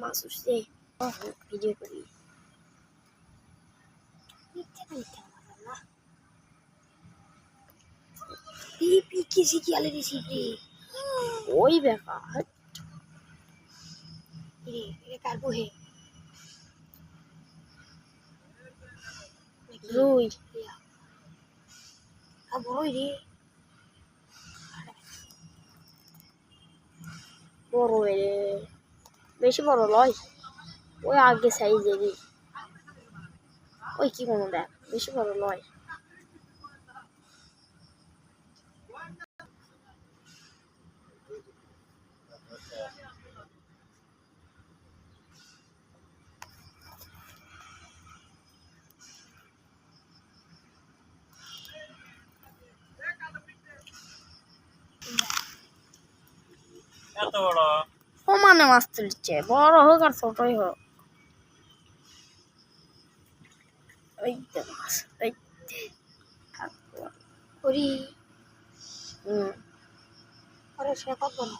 মাছ উঠছে ভিডিও করি ওই বেকা রুই বড় বেশি বড় লয় ওই আগে সাইজেরই ওই কি কোনো দেখ বেশি বড় লয় এত বড় সমানে মাছ তুলছে বড় হোক আর ছোটই হোক ওই যে মাছ ওই সেটা কত বড়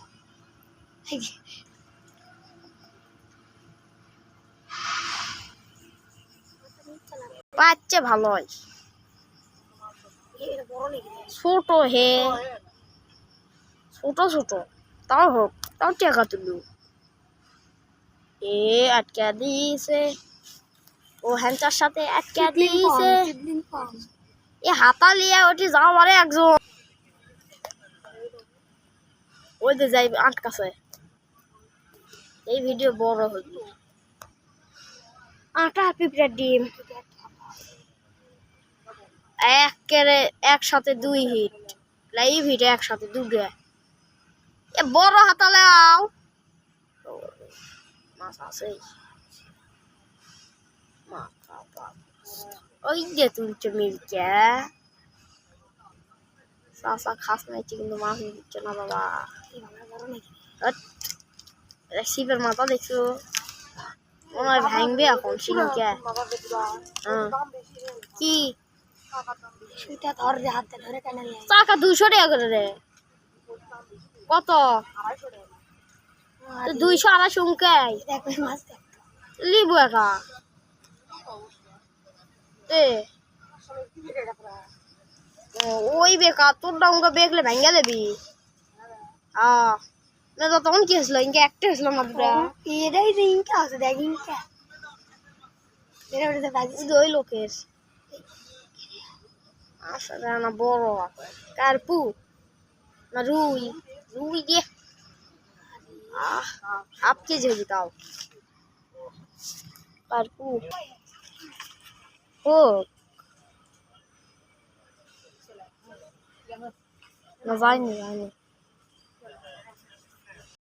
পাচ্ছে ভালোই ছোট হে ছোট ছোট তাও হোক তাও টাকা তুলু আটকা দিয়েছে ও হ্যান্ডার সাথে আটকা দিয়েছে হাতা লিয়া ওটি যাও মারে একজন ওই যে যাই আটকাছে এই ভিডিও বড় হইল আটা পিঁপড়ার ডিম একসাথে 2 হিট লাইভ হিট একসাথে 2টা বড় হাতা লাও মাছ আছে ওই যে তুলছে মিলছে চাষা খাস নাইছে কিন্তু মাছ দিচ্ছে না বাবা শিবের মাথা দেখছো মনে হয় ভাঙবে এখন সিংকে কি টাকা 200 টাকা করে রে কত 200 250 উনকাই লিবু একা ওই বেকা তোর ডাউনটা বেগলে ভেঙে দেবি না তো তখন কি হয়েছিল ইনকে একটা হয়েছিল না পুরা এটাই তো ইনকা আছে দেখ ইনকা ওই লোকের আসলে না বড় কার্পু না রুই রুই দিয়ে হাফ কেজি হবি তাও কার্পু ও না যায়নি